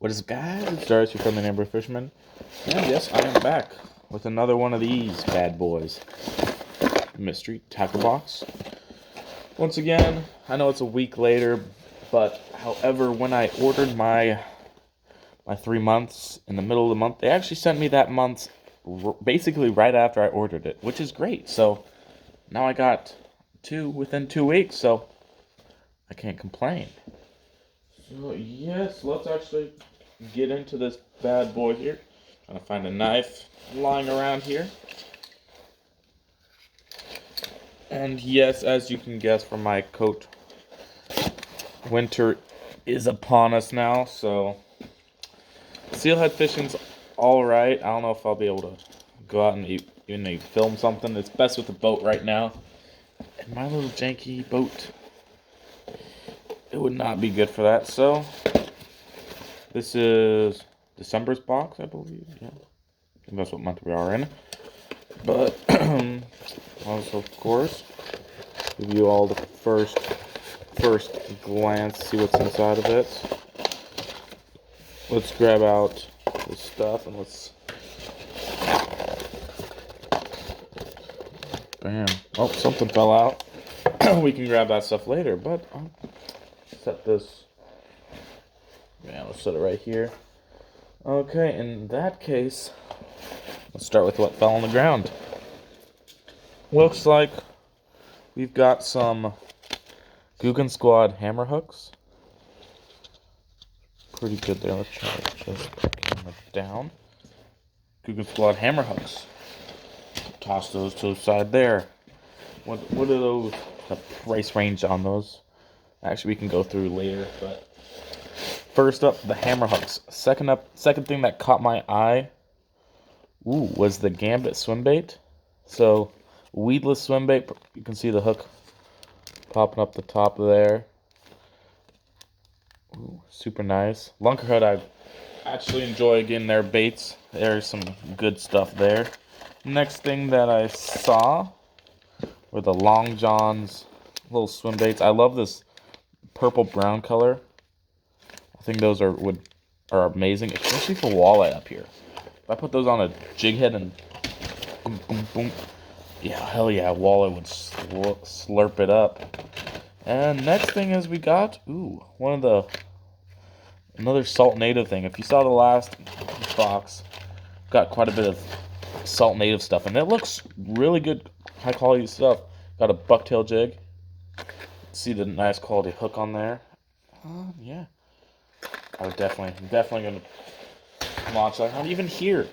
What is up, guys? It's Darius, your friendly neighborhood fisherman. And yes, I am back with another one of these bad boys. Mystery tackle box. Once again, I know it's a week later, but however, when I ordered my 3 months in the middle of the month, they actually sent me that month basically right after I ordered it, which is great. So now I got two within 2 weeks, so I can't complain. So yes, let's actually get into this bad boy here. Trying to find a knife lying around here. And yes, as you can guess from my coat, winter is upon us now, so steelhead fishing's alright. I don't know if I'll be able to go out and even film something. It's best with the boat right now. And my little janky boat, it would not be good for that. So this is December's box, I believe. Yeah, I think that's what month we are in. But also, of course, give you all the first glance, see what's inside of it. Let's grab out this stuff and let's. Bam! Oh, something fell out. We can grab that stuff later, but I'll set this. Yeah, let's set it right here. Okay, in that case, let's start with what fell on the ground. Looks like we've got some Googan Squad hammer hooks. Pretty good there. Let's try to just camera down. Googan Squad hammer hooks. Toss those to the side there. What are those? The price range on those? Actually, we can go through later, but first up, the hammer hooks. Second thing that caught my eye, was the Gambit swim bait. So, weedless swim bait. You can see the hook popping up the top there. Ooh, super nice. Lunkerhood, I actually enjoy getting their baits. There's some good stuff there. Next thing that I saw were the Long John's little swim baits. I love this purple brown color. I think those are amazing, especially for walleye up here. If I put those on a jig head and boom, boom, boom, yeah, hell yeah, walleye would slurp it up. And next thing is we got, another Salt Native thing. If you saw the last box, got quite a bit of Salt Native stuff, and it looks really good, high quality stuff. Got a bucktail jig. See the nice quality hook on there. Yeah, I would definitely gonna launch that hunt even here.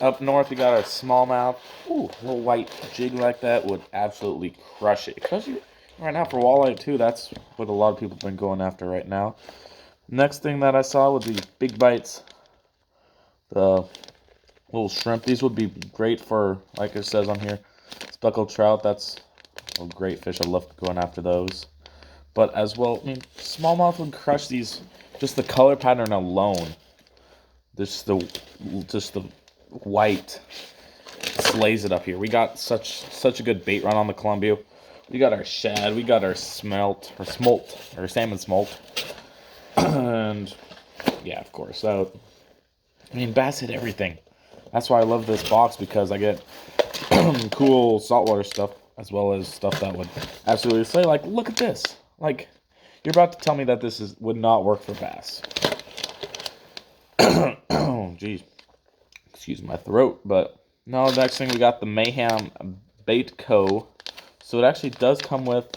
Up north we got our smallmouth. Ooh, a little white jig like that would absolutely crush it. Especially right now for walleye too. That's what a lot of people have been going after right now. Next thing that I saw was these big bites. The little shrimp. These would be great for, like it says on here, speckled trout. That's a great fish. I love going after those. But as well, smallmouth would crush these. Just the color pattern alone. Just the white slays it up here. We got such a good bait run on the Columbia. We got our shad. We got our smolt, or salmon smolt. And yeah, of course. Bass hit everything. That's why I love this box, because I get cool saltwater stuff as well as stuff that would absolutely say, like, look at this. Like, you're about to tell me that this would not work for bass. Oh, geez. Excuse my throat. But no, the next thing we got the Mayhem Bait Co. So it actually does come with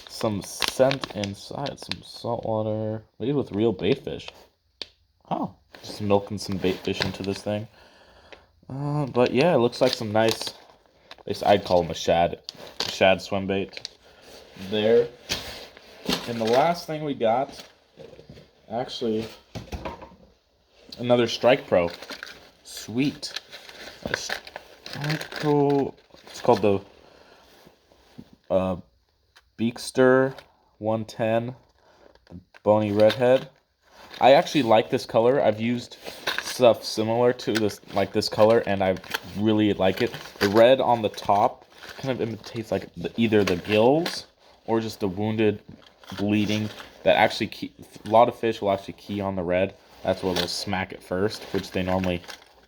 some scent inside, some saltwater, made with real bait fish. Oh, just milking some bait fish into this thing. But yeah, it looks like some nice, at least I'd call them a shad swim bait there. And the last thing we got, actually, another Strike Pro. Sweet. Strike Pro. It's called the Beakster 110, the bony redhead. I actually like this color. I've used stuff similar to this color, and I really like it. The red on the top kind of imitates like either the gills or just the wounded bleeding, that actually a lot of fish will actually key on the red. That's where they'll smack it first, which they normally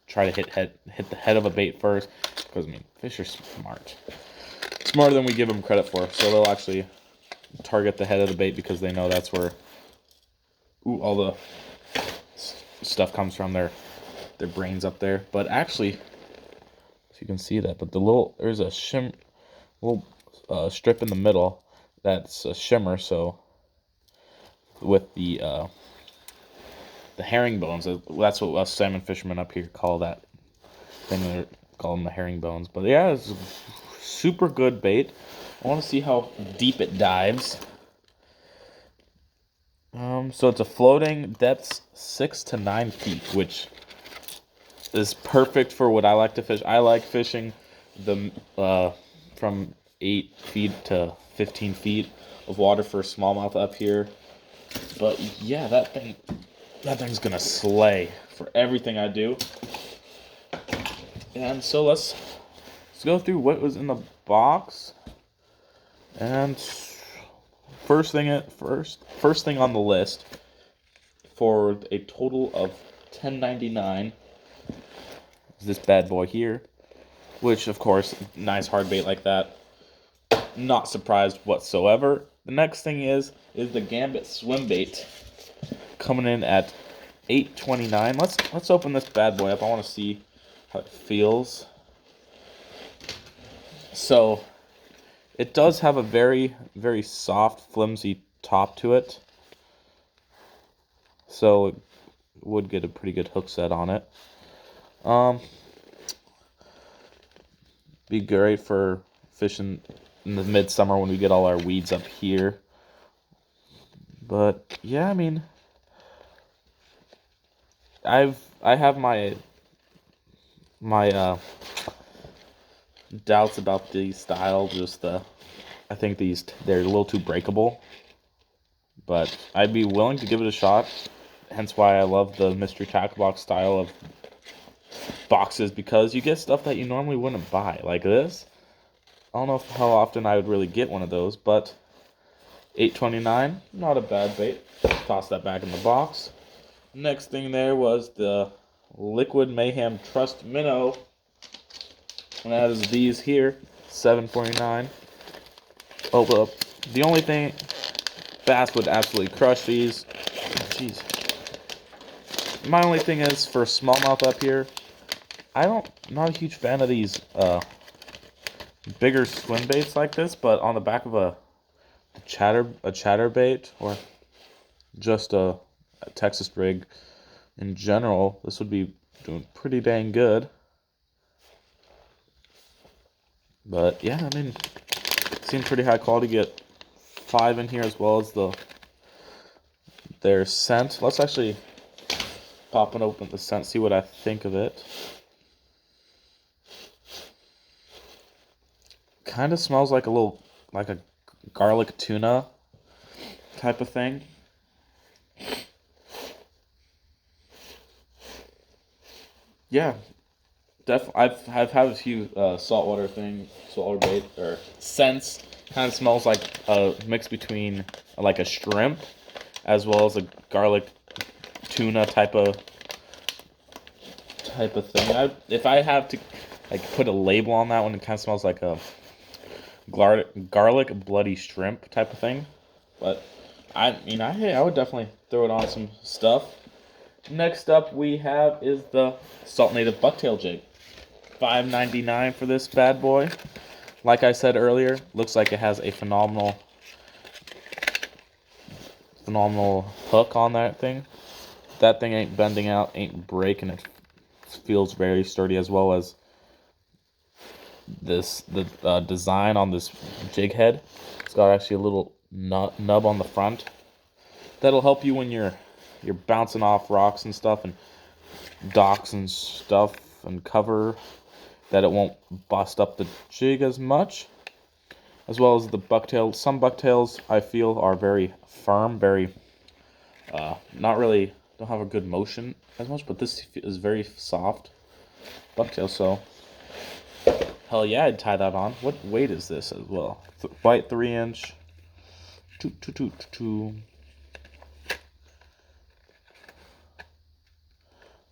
try to hit the head of a bait first, because I mean, fish are smarter than we give them credit for. So they'll actually target the head of the bait because they know that's where all the stuff comes from, their brains up there. But actually, so you can see that, but there's a little strip in the middle that's a shimmer. So with the herringbones, that's what us salmon fishermen up here call that thing. They call them the herringbones. But yeah, it's super good bait. I want to see how deep it dives. So it's a floating depth 6 to 9 feet, which is perfect for what I like to fish. I like fishing the from 8 feet to 15 feet of water for smallmouth up here. But yeah, that thing's gonna slay for everything I do. And so let's go through what was in the box. And first thing on the list, for a total of $10.99, is this bad boy here, which of course, nice hard bait like that, not surprised whatsoever. The next thing is the Gambit swim bait, coming in at $8.29. Let's open this bad boy up. I want to see how it feels. So it does have a very, very soft, flimsy top to it, so it would get a pretty good hook set on it. Be great for fishing in the midsummer when we get all our weeds up here. But yeah, I mean, I have my doubts about the style. I think they're a little too breakable, but I'd be willing to give it a shot. Hence why I love the mystery tackle box style of boxes, because you get stuff that you normally wouldn't buy, like this. I don't know how often I would really get one of those, but $8.29, not a bad bait. Toss that back in the box. Next thing there was the Liquid Mayhem Trust Minnow, and that is these here, $7.49. Oh, well, the only thing, Bass would absolutely crush these. Jeez. My only thing is, for smallmouth up here, I'm not a huge fan of these bigger swim baits like this, but on the back of a chatterbait, or just a Texas rig in general, this would be doing pretty dang good. But yeah, I mean, it seems pretty high quality. Get 5 in here, as well as their scent. Let's actually pop and open the scent, see what I think of it. Kind of smells like a garlic tuna type of thing. Yeah, I've had a few saltwater bait or scents. Kind of smells like a mix between like a shrimp as well as a garlic tuna type of thing. If I have to like put a label on that one, it kind of smells like a garlic bloody shrimp type of thing. But I would definitely throw it on some stuff. Next up we have is the Salt Native Bucktail Jig. $5.99 for this bad boy. Like I said earlier, looks like it has a phenomenal hook on that thing. That thing ain't bending out, ain't breaking. It feels very sturdy, as well as the design on this jig head. It's got actually a little nub on the front that'll help you when you're bouncing off rocks and stuff and docks and stuff and cover, that it won't bust up the jig as much. As well as the bucktail. Some bucktails I feel are very firm, very not really, don't have a good motion as much, but this is very soft bucktail, so hell yeah, I'd tie that on. What weight is this as well? White 3-inch.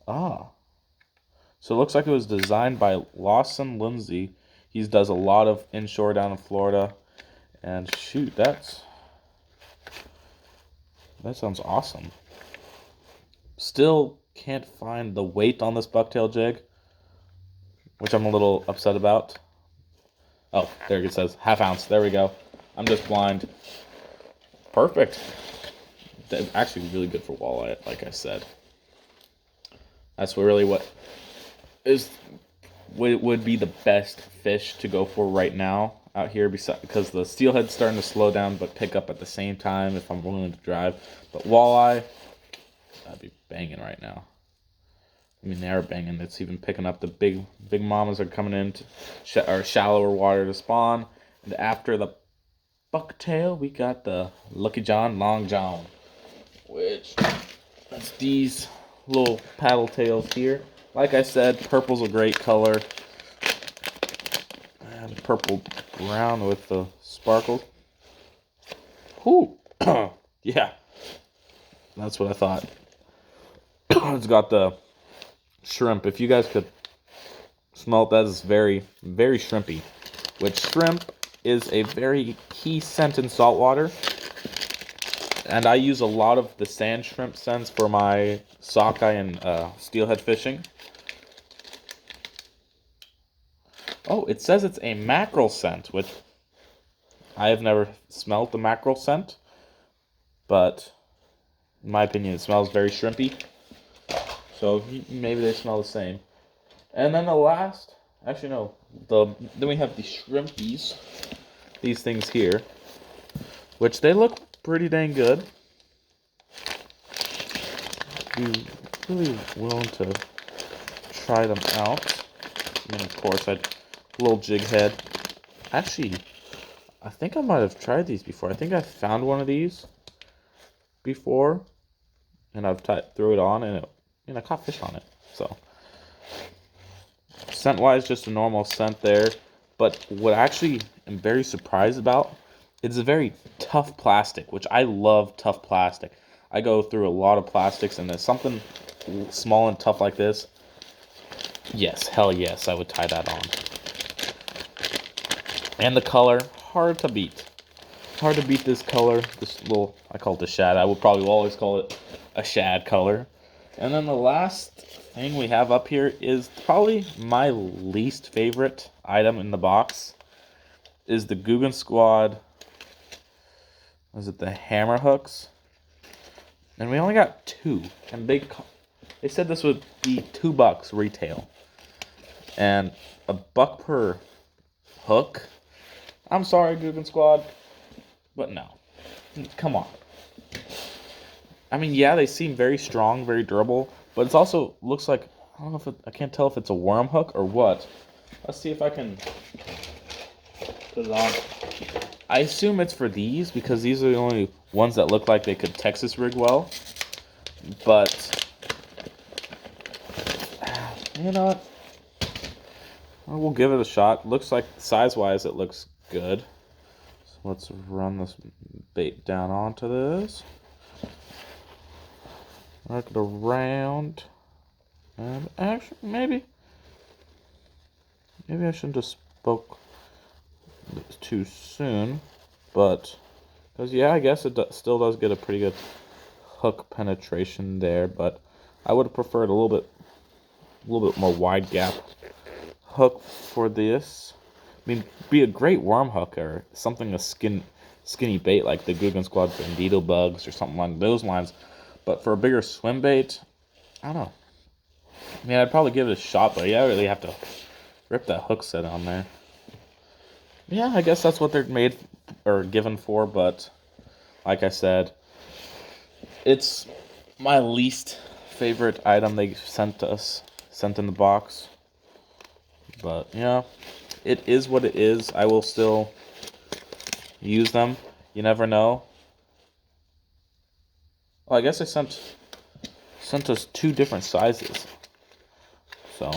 Ah. So it looks like it was designed by Lawson Lindsay. He does a lot of inshore down in Florida. And shoot, that sounds awesome. Still can't find the weight on this bucktail jig, which I'm a little upset about. Oh, there it says ½ ounce. There we go. I'm just blind. Perfect. Actually really good for walleye, like I said. That's really what would be the best fish to go for right now out here, because the steelhead's starting to slow down but pick up at the same time if I'm willing to drive. But walleye, that'd be banging right now. I mean, they are banging. It's even picking up. The big mamas are coming in to shallower water to spawn. And after the bucktail, we got the Lucky John Long John, which that's these little paddle tails here. Like I said, purple's a great color. And purple brown with the sparkles. Whoo! Yeah, that's what I thought. It's got the shrimp. If you guys could smell it, that is very, very shrimpy. Which shrimp is a very key scent in saltwater. And I use a lot of the sand shrimp scents for my sockeye and steelhead fishing. Oh, it says it's a mackerel scent, which I have never smelled the mackerel scent. But in my opinion, it smells very shrimpy. So maybe they smell the same. And then the last, actually no, then we have the shrimpies. These things here, which they look pretty dang good. Be really willing to try them out. I mean, of course, little jig head. Actually, I think I might have tried these before. I think I found one of these before, and I've threw it on, and I caught fish on it. So, scent-wise, just a normal scent there. But what I actually am very surprised about, it's a very tough plastic, which I love tough plastic. I go through a lot of plastics, and there's something small and tough like this. Yes, hell yes, I would tie that on. And the color, hard to beat. Hard to beat this color. This little, I call it a shad. I would probably always call it a shad color. And then the last thing we have up here is probably my least favorite item in the box. Is the Googan Squad. Was it the hammer hooks? And we only got 2. And they said this would be $2 retail. And $1 per hook. I'm sorry, Googan Squad, but no. Come on. I mean, yeah, they seem very strong, very durable, but it's also looks like, I don't know if I can't tell if it's a worm hook or what. Let's see if I can put it on. I assume it's for these because these are the only ones that look like they could Texas rig well. But you know what? We'll give it a shot. Looks like size-wise it looks good. So let's run this bait down onto this. Work it around. And actually, maybe I shouldn't have spoke too soon. But, because yeah, I guess it still does get a pretty good hook penetration there. But I would have preferred a little bit more wide gap hook for this. I mean, be a great worm hook or something, a skinny bait like the Googan Squad Bandito bugs or something along those lines. But for a bigger swim bait, I don't know. I mean, I'd probably give it a shot, but yeah, I really have to rip that hook set on there. Yeah, I guess that's what they're made or given for, but like I said, it's my least favorite item they sent in the box. But yeah, it is what it is. I will still use them. You never know. Oh, I guess I sent us 2 different sizes. So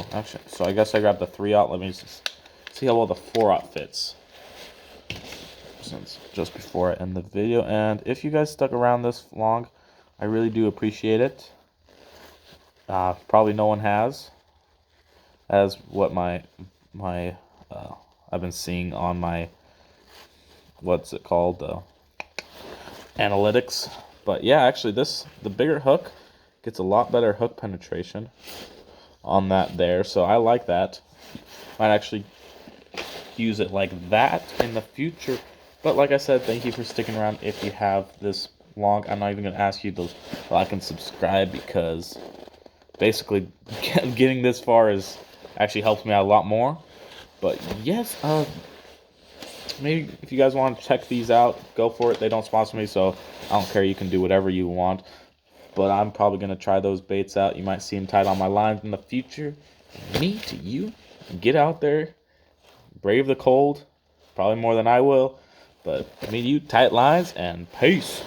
I guess I grabbed the 3/0. Let me just see how well the 4/0 fits. since just before I end the video. And if you guys stuck around this long, I really do appreciate it. Probably no one has, as what I've been seeing on my, what's it called, analytics. But yeah, actually the bigger hook gets a lot better hook penetration on that there, so I like that. Might actually use it like that in the future. But like I said, thank you for sticking around. If you have this long, I'm not even gonna ask you to like and subscribe, because basically getting this far is actually helps me out a lot more. But yes, maybe if you guys want to check these out, go for it. They don't sponsor me, so I don't care. You can do whatever you want. But I'm probably going to try those baits out. You might see them tied on my lines in the future. Me to you, get out there, brave the cold, probably more than I will. But me to you, tight lines, and peace.